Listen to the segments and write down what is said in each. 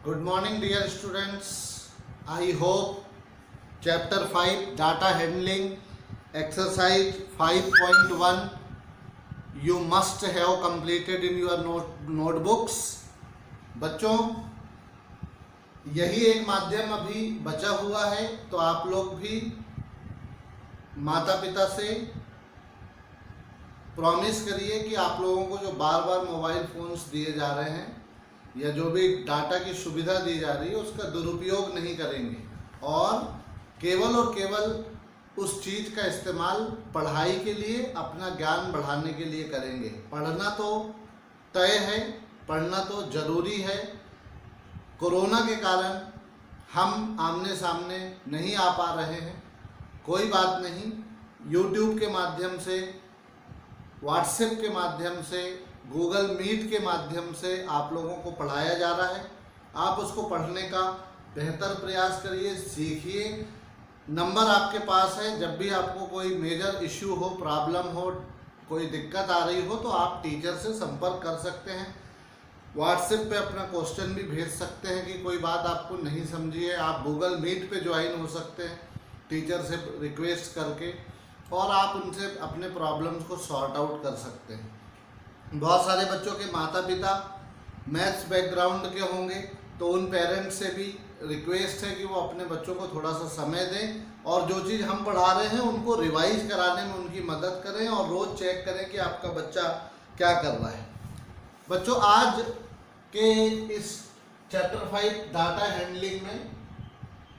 Good morning, dear students. I hope chapter 5 data handling exercise 5.1 you must have completed in your notebooks. बच्चों, यही एक माध्यम अभी बचा हुआ है, तो आप लोग भी माता पिता से प्रॉमिस करिए कि आप लोगों को जो बार बार मोबाइल फोन्स दिए जा रहे हैं या जो भी डाटा की सुविधा दी जा रही है उसका दुरुपयोग नहीं करेंगे और केवल उस चीज़ का इस्तेमाल पढ़ाई के लिए, अपना ज्ञान बढ़ाने के लिए करेंगे। पढ़ना तो तय है, पढ़ना तो ज़रूरी है। कोरोना के कारण हम आमने सामने नहीं आ पा रहे हैं, कोई बात नहीं। यूट्यूब के माध्यम से, व्हाट्सएप के माध्यम से, गूगल मीट के माध्यम से आप लोगों को पढ़ाया जा रहा है। आप उसको पढ़ने का बेहतर प्रयास करिए, सीखिए। नंबर आपके पास है, जब भी आपको कोई मेजर इश्यू हो, प्रॉब्लम हो, कोई दिक्कत आ रही हो तो आप टीचर से संपर्क कर सकते हैं। व्हाट्सएप पे अपना क्वेश्चन भी भेज सकते हैं कि कोई बात आपको नहीं समझी है। आप गूगल मीट पे ज्वाइन हो सकते हैं टीचर से रिक्वेस्ट करके, और आप उनसे अपने प्रॉब्लम्स को सॉर्ट आउट कर सकते हैं। बहुत सारे बच्चों के माता पिता मैथ्स बैकग्राउंड के होंगे, तो उन पेरेंट्स से भी रिक्वेस्ट है कि वो अपने बच्चों को थोड़ा सा समय दें और जो चीज़ हम पढ़ा रहे हैं उनको रिवाइज कराने में उनकी मदद करें और रोज़ चेक करें कि आपका बच्चा क्या कर रहा है। बच्चों, आज के इस चैप्टर 5 डाटा हैंडलिंग में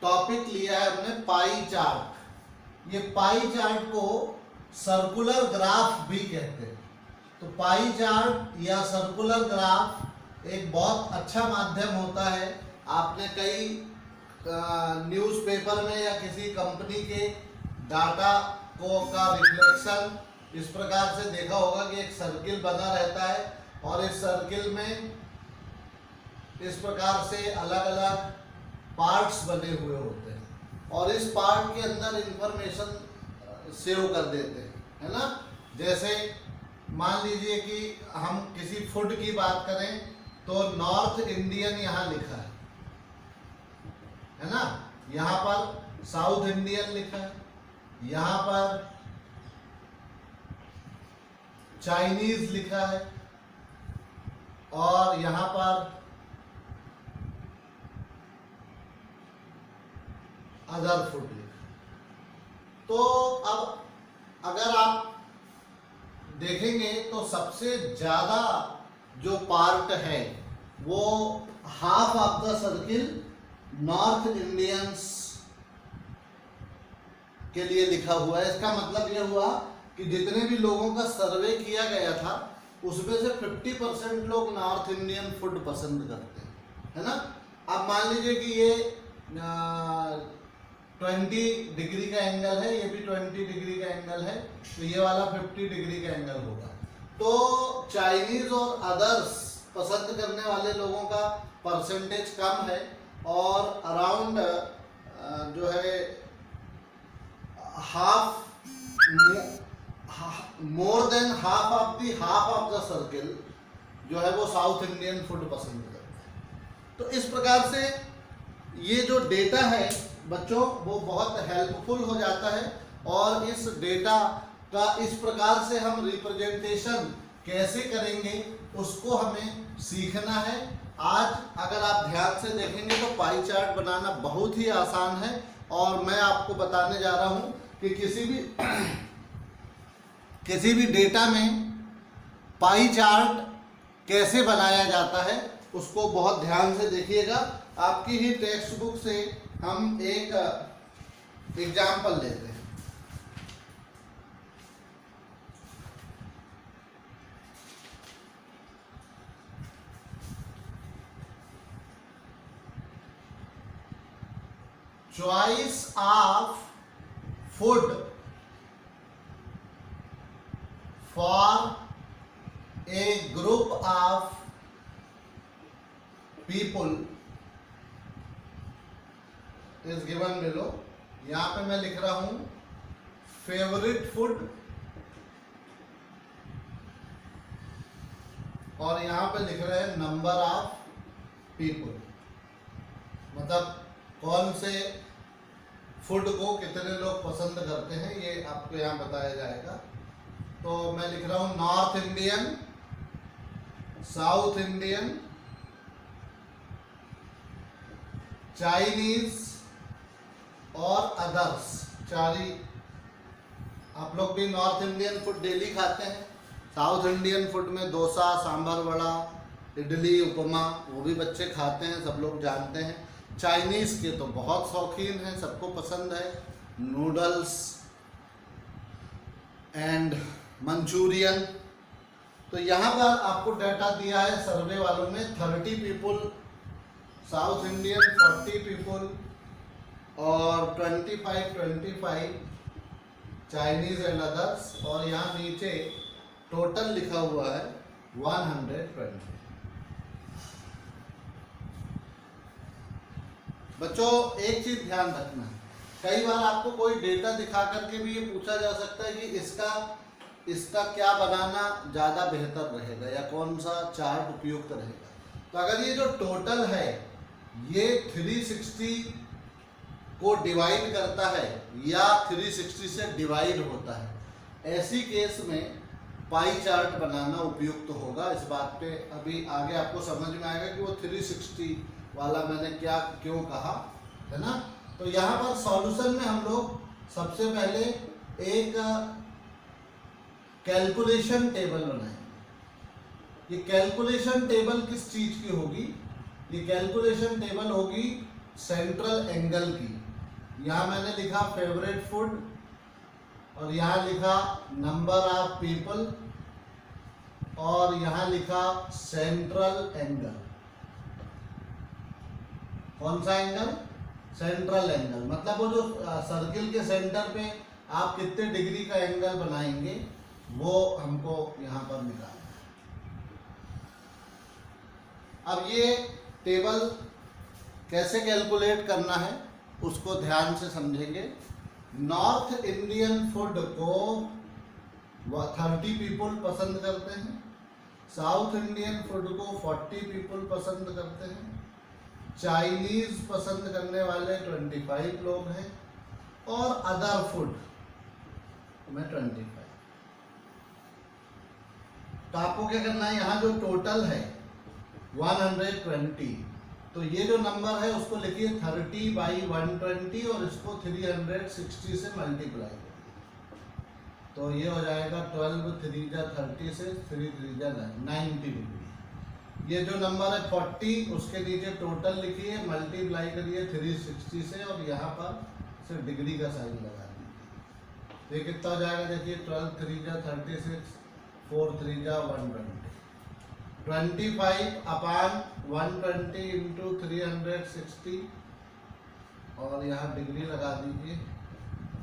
टॉपिक लिया है हमने पाई चार्ट। ये पाई चार्ट को सर्कुलर ग्राफ भी कहते हैं। तो पाई चार्ट या सर्कुलर ग्राफ एक बहुत अच्छा माध्यम होता है। आपने कई न्यूज़पेपर में या किसी कंपनी के डाटा का रिफ्लेक्शन इस प्रकार से देखा होगा कि एक सर्किल बना रहता है और इस सर्किल में इस प्रकार से अलग अलग पार्ट्स बने हुए होते हैं और इस पार्ट के अंदर इंफॉर्मेशन सेव कर देते हैं, है ना। जैसे मान लीजिए कि हम किसी फूड की बात करें तो नॉर्थ इंडियन यहाँ लिखा है ना। यहाँ पर साउथ इंडियन लिखा है, यहाँ पर चाइनीज लिखा है और यहाँ पर अदर फूड लिखा है। तो अब अगर आप देखेंगे तो सबसे ज़्यादा जो पार्ट है वो half of the circle north Indians के लिए लिखा हुआ है। इसका मतलब यह हुआ कि जितने भी लोगों का सर्वे किया गया था उसमें से 50% लोग नॉर्थ इंडियन फूड पसंद करते हैं, है ना। अब मान लीजिए कि ये 20 डिग्री का एंगल है, ये भी 20 डिग्री का एंगल है, तो ये वाला 50 डिग्री का एंगल होगा। तो चाइनीज और अदर्स पसंद करने वाले लोगों का परसेंटेज कम है और अराउंड जो है more than half of the circle जो है वो साउथ इंडियन फूड पसंद करते हैं। तो इस प्रकार से ये जो डेटा है बच्चों वो बहुत हेल्पफुल हो जाता है और इस डेटा का इस प्रकार से हम रिप्रेजेंटेशन कैसे करेंगे उसको हमें सीखना है। आज अगर आप ध्यान से देखेंगे तो पाई चार्ट बनाना बहुत ही आसान है और मैं आपको बताने जा रहा हूं कि किसी भी डेटा में पाई चार्ट कैसे बनाया जाता है उसको बहुत ध्यान से देखिएगा। आपकी ही टेक्स्ट बुक से हम एक एग्जाम्पल लेते हैं। Choice of food for a group of people is given below. यहां पे मैं लिख रहा हूं फेवरेट फूड और यहाँ पे लिख रहे हैं नंबर ऑफ पीपल। मतलब कौन से फूड को कितने लोग पसंद करते हैं ये आपको यहाँ बताया जाएगा। तो मैं लिख रहा हूँ north Indian, south Indian, Chinese और अदर्स। चारी आप लोग भी नॉर्थ इंडियन फूड डेली खाते हैं। साउथ इंडियन फूड में डोसा, सांभर वड़ा, इडली, उपमा, वो भी बच्चे खाते हैं, सब लोग जानते हैं। चाइनीज़ के तो बहुत शौकीन हैं, सबको पसंद है, नूडल्स एंड मंचूरियन। तो यहाँ पर आपको डाटा दिया है सर्वे वालों में 30 पीपल साउथ इंडियन, 40 पीपल और 25 चाइनीज एंड अदर्स। और यहाँ नीचे टोटल लिखा हुआ है 120। बच्चों एक चीज ध्यान रखना, कई बार आपको कोई डेटा दिखा करके भी ये पूछा जा सकता है कि इसका क्या बनाना ज़्यादा बेहतर रहेगा या कौन सा चार्ट उपयुक्त रहेगा। तो अगर ये जो टोटल है ये 360 को डिवाइड करता है या 360 से डिवाइड होता है, ऐसी केस में पाई चार्ट बनाना उपयुक्त होगा। इस बात पे अभी आगे आपको समझ में आएगा कि वो 360 वाला मैंने क्या क्यों कहा, है ना। तो यहाँ पर सॉल्यूशन में हम लोग सबसे पहले एक कैलकुलेशन टेबल बनाएंगे। ये कैलकुलेशन टेबल किस चीज की होगी? ये कैलकुलेशन टेबल होगी सेंट्रल एंगल की। यहाँ मैंने लिखा फेवरेट फूड और यहाँ लिखा नंबर ऑफ पीपल और यहाँ लिखा सेंट्रल एंगल। कौन सा एंगल? Central angle. मतलब वो जो सर्किल के सेंटर पे आप कितने डिग्री का एंगल बनाएंगे वो हमको यहाँ पर निकालना है। अब ये टेबल कैसे कैलकुलेट करना है उसको ध्यान से समझेंगे। नॉर्थ इंडियन फूड को 30 पीपल पसंद करते हैं, साउथ इंडियन फूड को 40 पीपल पसंद करते हैं, चाइनीज पसंद करने वाले 25 लोग हैं और अदर फूड में 25। तो आपको क्या करना है, यहाँ जो टोटल है 120, तो ये जो नंबर है उसको लिखिए 30/120 और इसको 360 से मल्टीप्लाई करिए। तो ये हो जाएगा 12 3 जा 30 से 3 3 जा 90 डिग्री। ये जो नंबर है 40 उसके नीचे टोटल लिखिए, मल्टीप्लाई करिए 360 से और यहाँ पर सिर्फ डिग्री का साइन लगा दीजिए। तो ये कितना हो जाएगा देखिए, 12 3 जा 36, 4 3 जा 120, 25/120 इंटू 360 और यहाँ डिग्री लगा दीजिए।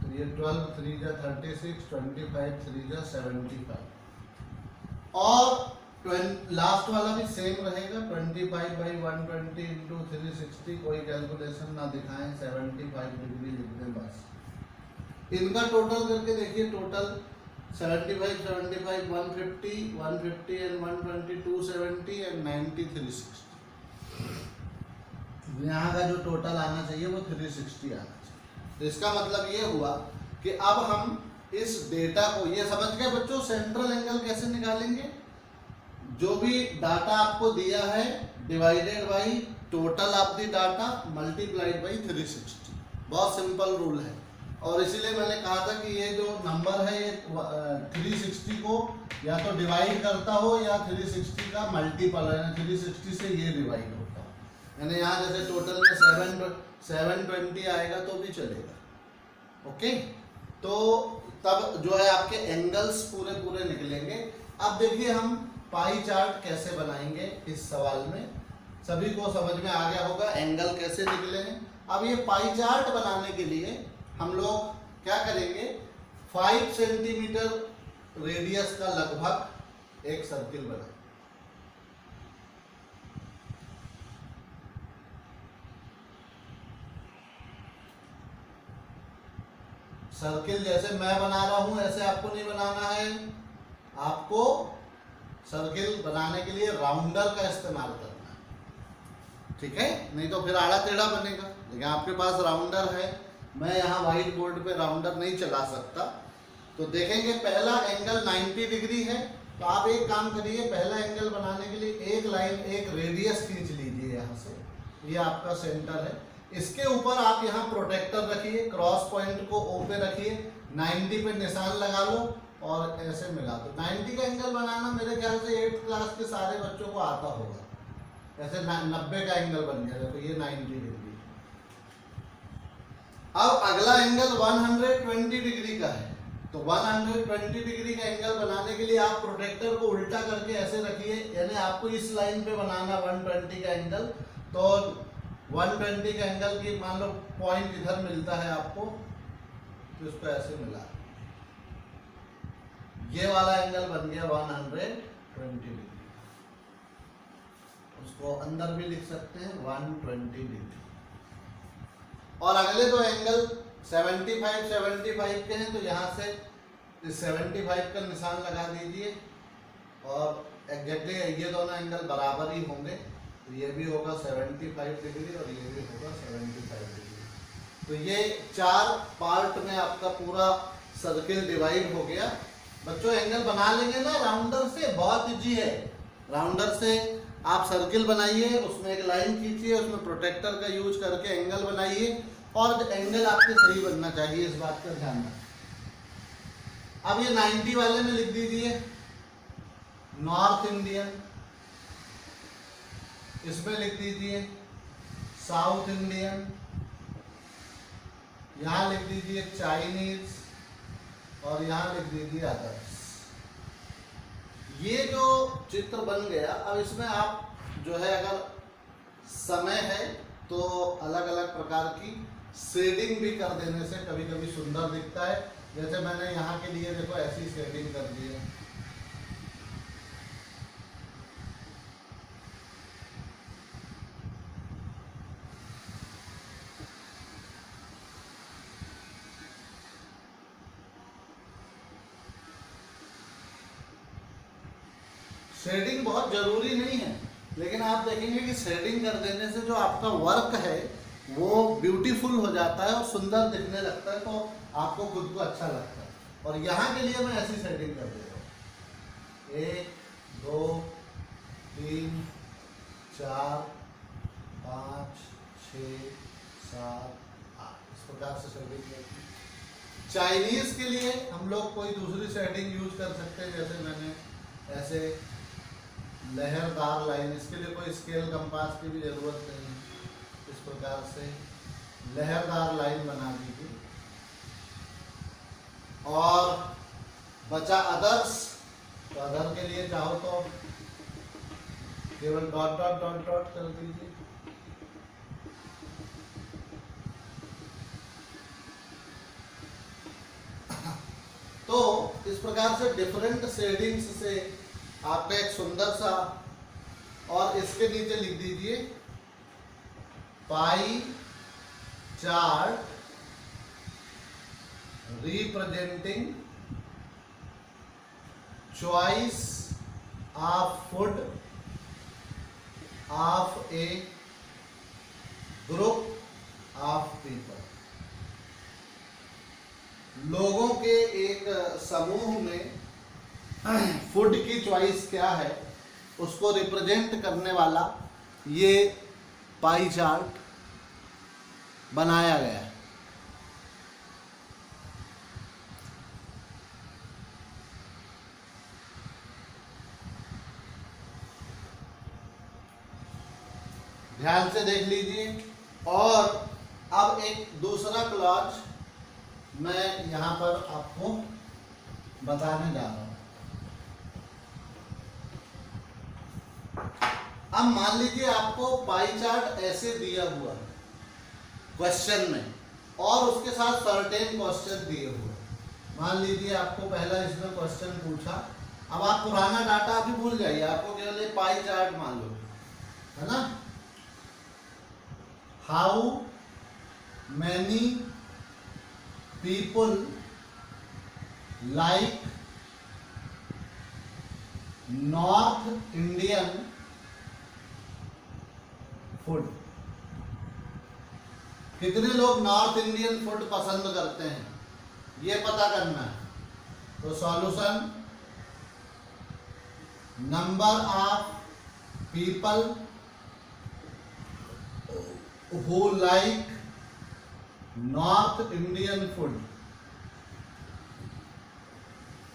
तो ये 12 3 जा 36, 25 3 जा 75 और लास्ट वाला भी सेम रहेगा 25/120 इंटू 360। कोई कैलकुलेशन ना दिखाएं, 75 डिग्री लिख दें बस। इनका टोटल करके देखिए, टोटल 75 75 150 150 एंड 120 270 एंड 90 360। यहाँ का जो टोटल आना चाहिए वो 360 आना चाहिए। तो इसका मतलब ये हुआ कि अब हम इस डेटा को, ये समझ गए बच्चों सेंट्रल एंगल कैसे निकालेंगे? जो भी डाटा आपको दिया है divided by total of the data multiplied by 360। बहुत सिंपल रूल है और इसीलिए मैंने कहा था कि ये जो नंबर है ये 360 को या तो डिवाइड करता हो या 360 का मल्टीपल है, 360 से ये डिवाइड होता हो। यानी यहाँ जैसे टोटल में 720 आएगा तो भी चलेगा। ओके, तो तब जो है आपके एंगल्स पूरे पूरे निकलेंगे। अब देखिए हम पाई चार्ट कैसे बनाएंगे। इस सवाल में सभी को समझ में आ गया होगा एंगल कैसे निकले हैं। अब ये पाई चार्ट बनाने के लिए हम लोग क्या करेंगे, 5 सेंटीमीटर रेडियस का लगभग एक सर्किल बनाएंगे। सर्किल जैसे मैं बना रहा हूं ऐसे आपको नहीं बनाना है। आपको सर्किल बनाने के लिए राउंडर का इस्तेमाल करना है। ठीक है, नहीं तो फिर आड़ा टेढ़ा बनेगा। लेकिन आपके पास राउंडर है, मैं यहाँ व्हाइट बोर्ड पे राउंडर नहीं चला सकता। तो देखेंगे पहला एंगल 90 डिग्री है, तो आप एक काम करिए, पहला एंगल बनाने के लिए एक लाइन, एक रेडियस खींच लीजिए यहाँ से, ये आपका सेंटर है। इसके ऊपर आप यहाँ प्रोटेक्टर रखिए, क्रॉस पॉइंट को ओ पे रखिए, 90 पे निशान लगा लो और ऐसे मिला दो। 90 का एंगल बनाना मेरे ख्याल से 8th क्लास के सारे बच्चों को आता होगा। ऐसे 90 का एंगल बन गया, तो ये 90 डिग्री। अब अगला एंगल 120 डिग्री का है, तो 120 डिग्री का एंगल बनाने के लिए आप प्रोटेक्टर को उल्टा करके ऐसे रखिए, यानी आपको इस लाइन पे बनाना 120 का एंगल। तो 120 का एंगल की मान लो पॉइंट इधर मिलता है आपको, तो इसको ऐसे मिला, ये वाला एंगल बन गया 120 डिग्री। उसको अंदर भी लिख सकते हैं 120 डिग्री। और अगले दो एंगल 75 के हैं, तो यहाँ से इस 75 का निशान लगा दीजिए और एग्जैक्टली ये दोनों एंगल बराबर ही होंगे, तो ये भी होगा 75 डिग्री और ये भी होगा 75 डिग्री। तो ये 4 पार्ट में आपका पूरा सर्किल डिवाइड हो गया। बच्चों एंगल बना लेंगे ना राउंडर से, बहुत इजी है। राउंडर से आप सर्किल बनाइए, उसमें एक लाइन खींचिए, उसमें प्रोटेक्टर का यूज करके एंगल बनाइए, और एंगल आपके सही बनना चाहिए, इस बात का ध्यान रखें। अब ये 90 वाले में लिख दीजिए नॉर्थ इंडियन, इसमें लिख दीजिए साउथ इंडियन, यहां लिख दीजिए चाइनीज, और यहां लिख दीजिए अदर्स। ये जो चित्र बन गया, अब इसमें आप जो है अगर समय है तो अलग अलग प्रकार की शेडिंग भी कर देने से कभी कभी सुंदर दिखता है। जैसे मैंने यहाँ के लिए देखो ऐसी शेडिंग कर दी है। शेडिंग बहुत जरूरी नहीं है, लेकिन आप देखेंगे कि शेडिंग कर देने से जो आपका वर्क है वो ब्यूटीफुल हो जाता है और सुंदर दिखने लगता है, तो आपको खुद को अच्छा लगता है। और यहाँ के लिए मैं ऐसी शेडिंग कर दे रहा हूँ, 1 2 3 4 5 6 7 8, इस प्रकार से शेडिंग करती है। चाइनीज के लिए हम लोग कोई दूसरी शेडिंग यूज कर सकते हैं, जैसे मैंने ऐसे लहरदार लाइन, इसके लिए कोई स्केल कंपास की भी जरूरत नहीं है। इस प्रकार से लहरदार लाइन बना दीजिए। और बचा अदर्स, तो अदर के लिए चाहो तो केवल डॉट डॉट डॉट डॉट कर दीजिए। तो इस प्रकार से डिफरेंट शेडिंग्स से आपका एक सुंदर सा, और इसके नीचे लिख दीजिए pie chart representing choice of food of A group of people. लोगों के एक समूह में फूड की चॉइस क्या है उसको रिप्रेजेंट करने वाला ये पाई चार्ट बनाया गया है। ध्यान से देख लीजिए। और अब एक दूसरा क्लॉज मैं यहां पर आपको बताने जा रहा हूं। अब मान लीजिए आपको पाई चार्ट ऐसे दिया हुआ है क्वेश्चन में, और उसके साथ सर्टेन क्वेश्चन दिए हुए। मान लीजिए आपको पहला इसमें क्वेश्चन पूछा, अब आप पुराना डाटा अभी भूल जाइए, आपको केवल एक पाई चार्ट मान लो, है ना। How many people like north Indian food. कितने लोग नॉर्थ इंडियन फूड पसंद करते हैं ये पता करना है। तो solution, number of people who like north Indian food.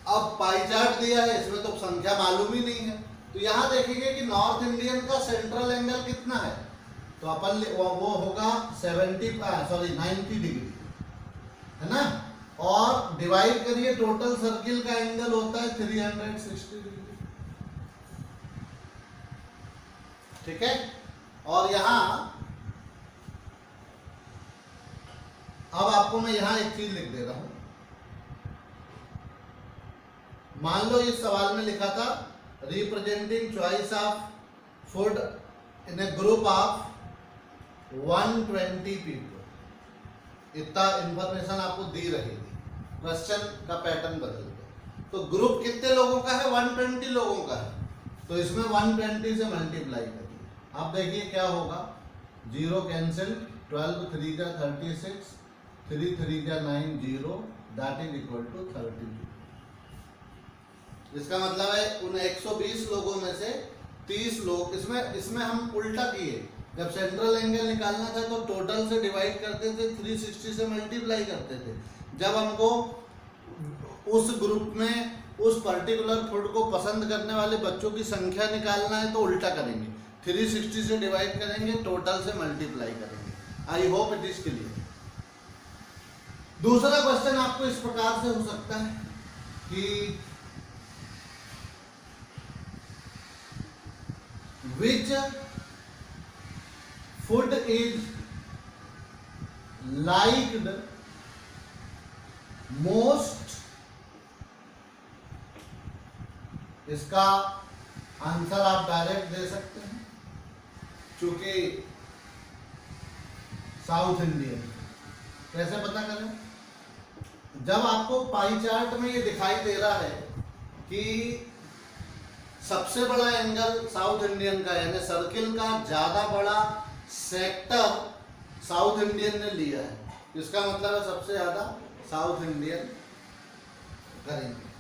अब पाई चार्ट दिया है, इसमें तो संख्या मालूम ही नहीं है, तो यहां देखेंगे कि नॉर्थ इंडियन का सेंट्रल एंगल कितना है, तो अपन वो होगा 90 डिग्री, है ना। और डिवाइड करिए, टोटल सर्किल का एंगल होता है 360 डिग्री, ठीक है। और यहां अब आपको मैं यहां एक चीज लिख दे रहा हूं। मान लो इस सवाल में लिखा था representing choice of food in A group of 120 people. इतना इंफॉर्मेशन आपको दी रहेगी, क्वेश्चन का पैटर्न बदल गया। तो ग्रुप कितने लोगों का है, 120 लोगों का है, तो इसमें 120 से मल्टीप्लाई करिए। आप देखिए क्या होगा, 0 कैंसिल, 12 3 जा 36, 3 3 जा 9, 0, दैट इज इक्वल टू 30। इसका मतलब है उन 120 लोगों में से 30 लोग, इसमें हम उल्टा किए, जब सेंट्रल एंगल निकालना था तो टोटल से डिवाइड करते थे, 360 से मल्टीप्लाई करते थे। जब हमको उस ग्रुप में उस पर्टिकुलर फूड को पसंद करने वाले बच्चों की संख्या निकालना है तो उल्टा करेंगे, 360 से डिवाइड करेंगे, टोटल से मल्टीप्लाई करेंगे। I hope it is clear. दूसरा क्वेश्चन आपको इस प्रकार से हो सकता है कि which food is liked most। इसका आंसर आप डायरेक्ट दे सकते हैं, चूंकि साउथ इंडियन। कैसे पता करें, जब आपको पाई चार्ट में ये दिखाई दे रहा है कि सबसे बड़ा एंगल साउथ इंडियन का, यानी सर्किल का ज्यादा बड़ा सेक्टर साउथ इंडियन ने लिया है, इसका मतलब है सबसे ज्यादा साउथ इंडियन करेंगे।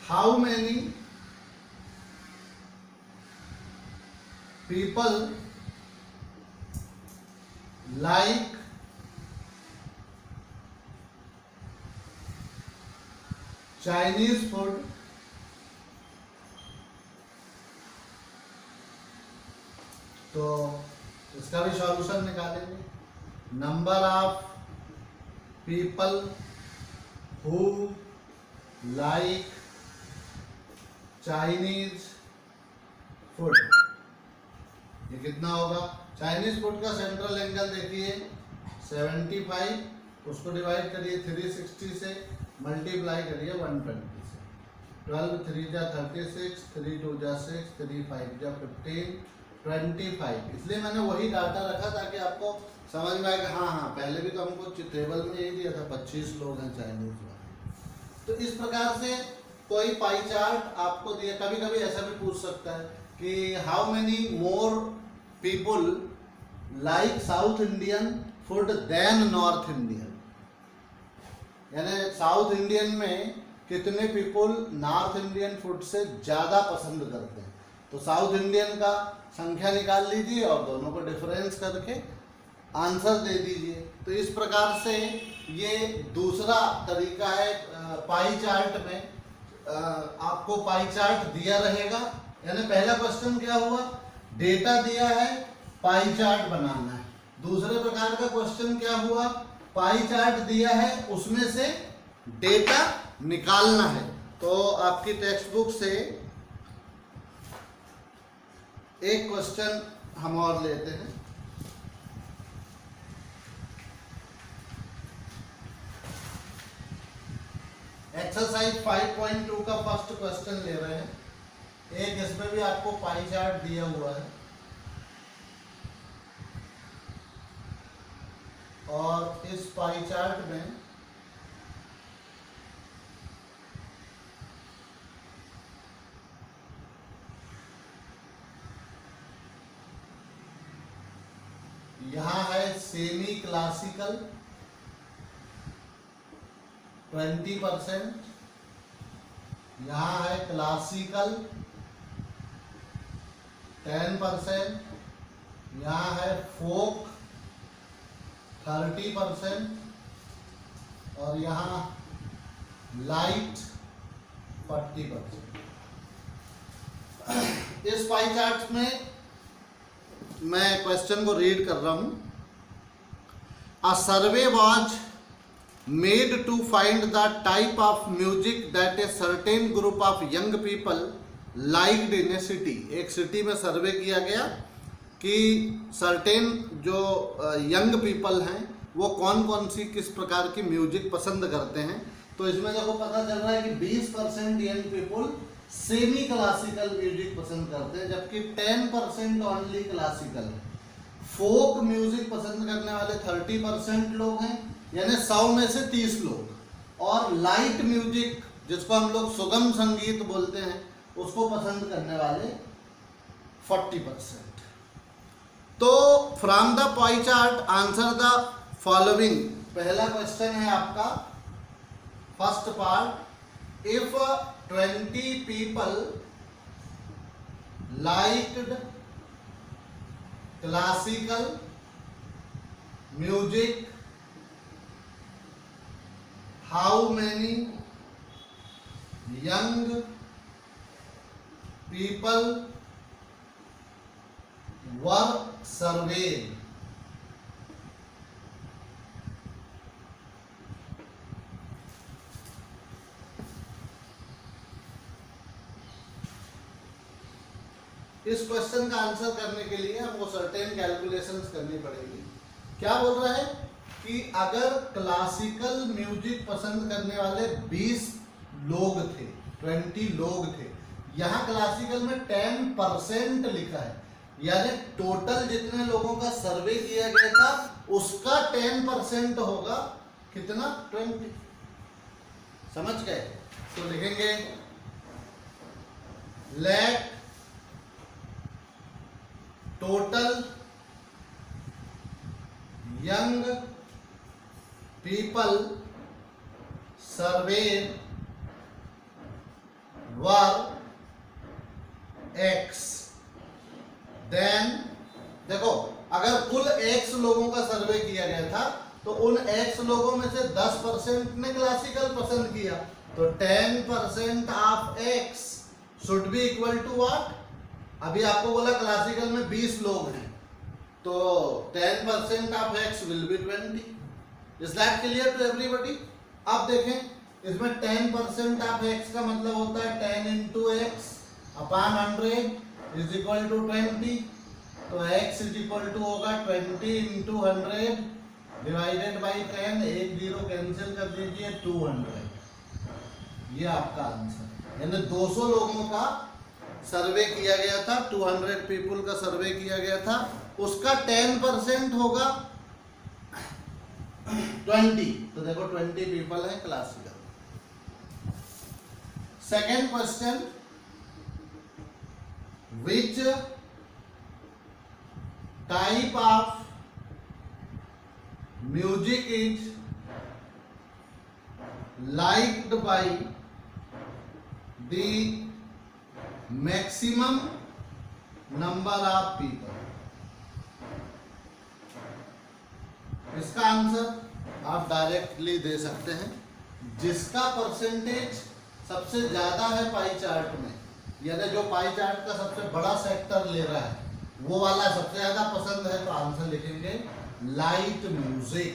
How many people like Chinese food, तो इसका भी सॉल्यूशन निकालेंगे। Number of people who like Chinese food, ये कितना होगा। चाइनीज फूड का सेंट्रल एंगल देखिए 75, उसको डिवाइड करिए 360 से, मल्टीप्लाई करिए 120 से। 12 3 जा 36, 3 2 जा 6, 3 5 जा 15, 25। इसलिए मैंने वही डाटा रखा ताकि आपको समझ में आए कि हाँ पहले भी तो हमको टेबल में यही दिया था 25 लोग हैं चाइनीज वाले। तो इस प्रकार से कोई पाई चार्ट आपको दिया। कभी कभी ऐसा भी पूछ सकता है कि how many more people like south Indian food than north Indian, यानी साउथ इंडियन में कितने पीपुल नॉर्थ इंडियन फूड से ज्यादा पसंद करते हैं। तो साउथ इंडियन का संख्या निकाल लीजिए और दोनों को डिफरेंस करके आंसर दे दीजिए। तो इस प्रकार से ये दूसरा तरीका है। पाई चार्ट में आपको पाई चार्ट दिया रहेगा, यानी पहला क्वेश्चन क्या हुआ, डेटा दिया है, पाई चार्ट बनाना है। दूसरे प्रकार का क्वेश्चन क्या हुआ, पाई चार्ट दिया है, उसमें से डेटा निकालना है। तो आपकी टेक्स्ट बुक से एक क्वेश्चन हम और लेते हैं। एक्सरसाइज 5.2 का फर्स्ट क्वेश्चन ले रहे हैं। एक इसमें भी आपको पाई चार्ट दिया हुआ है और इस पाई चार्ट में सेमी क्लासिकल 20%, यहाँ है क्लासिकल 10%, यहाँ है फोक 30% और यहाँ लाइट 40%। इस पाई चार्ट में मैं क्वेश्चन को रीड कर रहा हूं। A survey was made to find the type of music that a certain group of young people liked in a city. एक सिटी में सर्वे किया गया कि सर्टेन जो यंग पीपल हैं वो कौन कौन सी किस प्रकार की म्यूजिक पसंद करते हैं। तो इसमें देखो पता चल रहा है कि 20% young people semi classical music पसंद करते हैं, जबकि 10% ओनली क्लासिकल। फोक म्यूजिक पसंद करने वाले 30% लोग हैं, यानी 100 में से 30 लोग। और लाइट म्यूजिक जिसको हम लोग सुगम संगीत बोलते हैं उसको पसंद करने वाले 40%। तो from the pie chart answer the following. पहला क्वेश्चन है आपका first part, if 20 people liked classical music, how many young people were surveyed? इस क्वेश्चन का आंसर करने के लिए हमको सर्टेन कैलकुलेशंस करनी पड़ेगी। क्या बोल रहा है कि अगर क्लासिकल म्यूजिक पसंद करने वाले 20 लोग थे, 20 लोग थे, यहाँ क्लासिकल में 10% लिखा है, यानी टोटल जितने लोगों का सर्वे किया गया था उसका 10% होगा कितना, 20। समझ गए? तो लिखेंगे लेट टोटल यंग पीपल सर्वे वर एक्स। देन देखो अगर कुल x लोगों का सर्वे किया गया था तो उन x लोगों में से 10% ने क्लासिकल पसंद किया, तो 10% of x should be equal to what. अभी आपको बोला क्लासिकल में 20 लोग हैं, तो 10% of x will be 20। Is that clear to everybody? अब देखें इसमें 10% ऑफ x का मतलब होता है 10 into x upon 100 is equal to 20। तो x इज इक्वल टू होगा 20 इंटू 100 डिवाइडेड बाई 10। एक जीरो कैंसिल कर दीजिए, 200। ये आपका आंसर, यानी 200 लोगों का सर्वे किया गया था, 200 पीपल का सर्वे किया गया था, उसका 10% होगा 20। तो देखो 20 पीपल है classical. Second question, which type of music is liked by the maximum number of people. इसका आंसर आप डायरेक्टली दे सकते हैं, जिसका परसेंटेज सबसे ज्यादा है पाई चार्ट में, यानी जो पाई चार्ट का सबसे बड़ा सेक्टर ले रहा है वो वाला सबसे ज्यादा पसंद है, तो आंसर लिखेंगे लाइट म्यूजिक।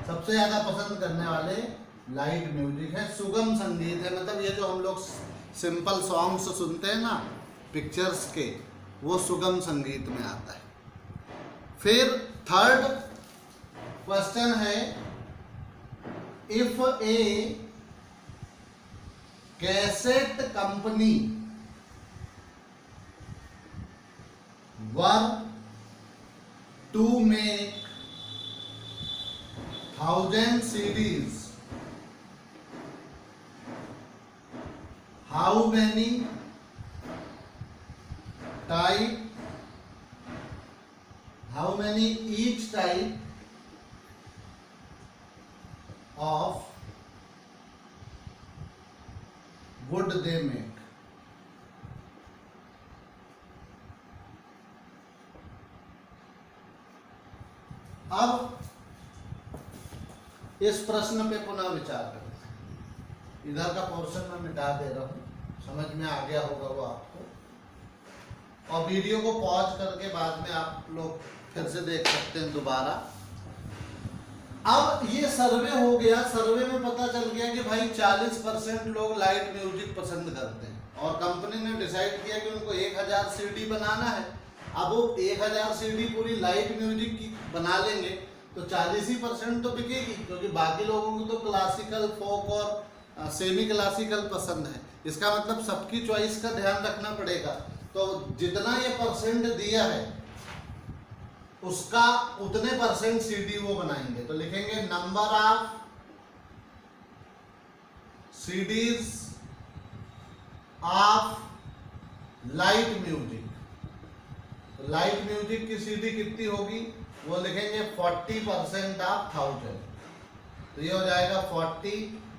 सबसे ज्यादा पसंद करने वाले लाइट म्यूजिक है, सुगम संगीत है। मतलब ये जो हम लोग सिंपल सॉन्ग्स सुनते हैं ना पिक्चर्स के, वो सुगम संगीत में आता है। फिर थर्ड क्वेश्चन है, if a cassette company were to make 1000 CDs, how many each type would they make. अब इस प्रश्न पे पुनः विचार करें। इधर का पोर्शन मैं मिटा दे रहा हूं, समझ में आ गया होगा वो आपको, और वीडियो को पॉज करके बाद में आप लोग फिर से देख सकते हैं दोबारा। अब ये सर्वे हो गया, सर्वे में पता चल गया कि भाई 40% लोग लाइट म्यूजिक पसंद करते हैं, और कंपनी ने डिसाइड किया कि उनको 1000 सीडी बनाना है। अब वो 1000 सीडी पूरी लाइट म्यूजिक की बना लेंगे तो 40% तो बिकेगी, क्योंकि बाकी लोगों को तो क्लासिकल, फोक और सेमी क्लासिकल पसंद है। इसका मतलब सबकी चॉइस का ध्यान रखना पड़ेगा। तो जितना ये परसेंट दिया है उसका उतने परसेंट सीडी वो बनाएंगे। तो लिखेंगे number of CDs of light music. Light music की सीडी कितनी होगी वो लिखेंगे 40% ऑफ 1000। तो ये हो जाएगा 40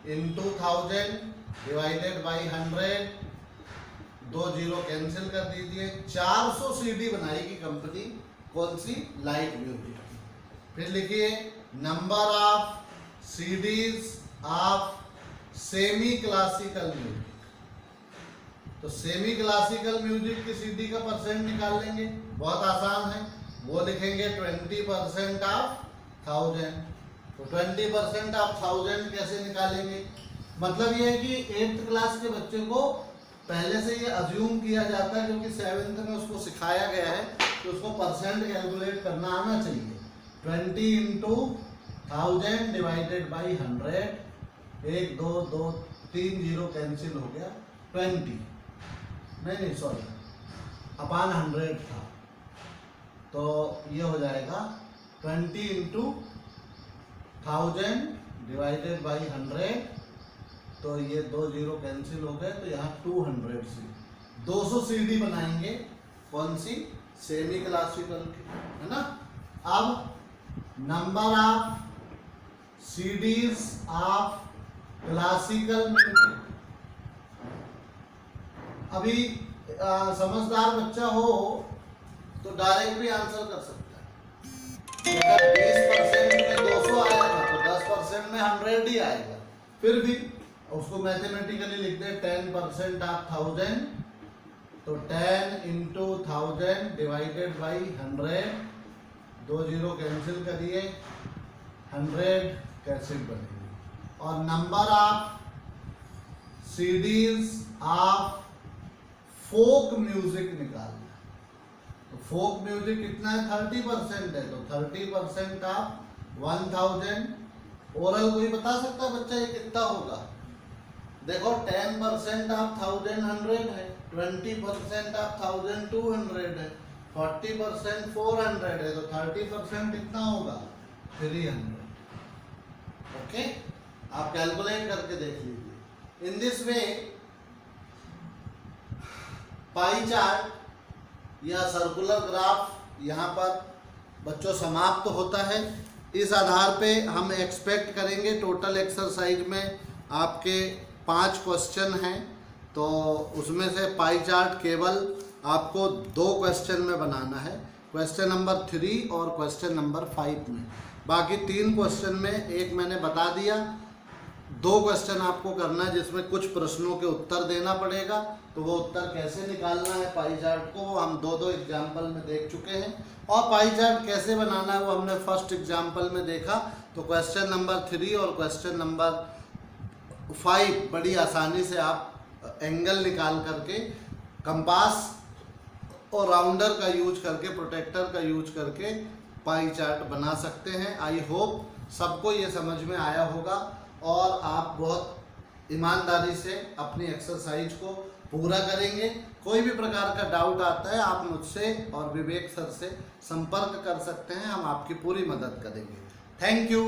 into 1000 divided by 100, 2 zero cancel कर दीजिए। 400 सीडी बनाएगी कंपनी, कौन सी? Light music. फिर लिखिए number of CDs of semi classical music. तो सेमी क्लासिकल म्यूजिक की सीडी का परसेंट निकाल लेंगे, बहुत आसान है। वो लिखेंगे 20% ऑफ 1000। तो 20% ऑफ 1000 कैसे निकालेंगे? मतलब ये है कि 8th क्लास के बच्चे को पहले से ये अज्यूम किया जाता है, क्योंकि 7th में उसको सिखाया गया है तो उसको परसेंट कैलकुलेट करना आना चाहिए। 20 into 1000 divided by 100, 1 2 2 3 zero cancel हो गया, 20 नहीं सॉरी अपान 100 था, तो ये हो जाएगा 20 इंटू 1000 डिवाइडेड बाई 100, तो ये 2 जीरो कैंसिल हो गए, तो यहाँ 200 सीडी, 200 सीडी बनाएंगे। कौन सी? सेमी क्लासिकल की, है ना। अब number of CDs of classical music. अभी समझदार बच्चा हो तो डायरेक्ट भी आंसर कर सकता है। अगर 20% में 200 आया था तो 10% में 100 ही आएगा। फिर भी उसको मैथमेटिकली लिखते हैं 10% ऑफ 1000, तो 10 into 1000 divided by 100, 2 zero cancel करिए, 100 कैंसिल बनेगी। और number of CDs of folk music निकालना। तो फोक म्यूजिक कितना है? 30% है, तो 30% ऑफ 1000। ओरल कोई बता सकता है बच्चा ये कितना होगा? देखो 10% ऑफ 1000 100 है, 20% ऑफ 1000 200 है, 40% 400 है, तो 30% कितना होगा? 300। ओके, आप कैलकुलेट करके देख लीजिए। In this way pie chart या सर्कुलर ग्राफ यहाँ पर बच्चों समाप्त तो होता है। इस आधार पे हम एक्सपेक्ट करेंगे टोटल एक्सरसाइज में आपके 5 क्वेश्चन हैं, तो उसमें से पाई चार्ट केवल आपको 2 क्वेश्चन में बनाना है, क्वेश्चन नंबर 3 और क्वेश्चन नंबर 5 में। बाकी 3 क्वेश्चन में एक मैंने बता दिया, 2 क्वेश्चन आपको करना है जिसमें कुछ प्रश्नों के उत्तर देना पड़ेगा। तो वो उत्तर कैसे निकालना है पाई चार्ट को, वो हम 2 एग्जाम्पल में देख चुके हैं, और पाई चार्ट कैसे बनाना है वो हमने फर्स्ट एग्जाम्पल में देखा। तो क्वेश्चन नंबर 3 और क्वेश्चन नंबर 5 बड़ी आसानी से आप एंगल निकाल करके कंपास और राउंडर का यूज करके, प्रोटेक्टर का यूज करके पाई चार्ट बना सकते हैं। आई होप सबको ये समझ में आया होगा और आप बहुत ईमानदारी से अपनी एक्सरसाइज को पूरा करेंगे। कोई भी प्रकार का डाउट आता है आप मुझसे और विवेक सर से संपर्क कर सकते हैं, हम आपकी पूरी मदद करेंगे। Thank you.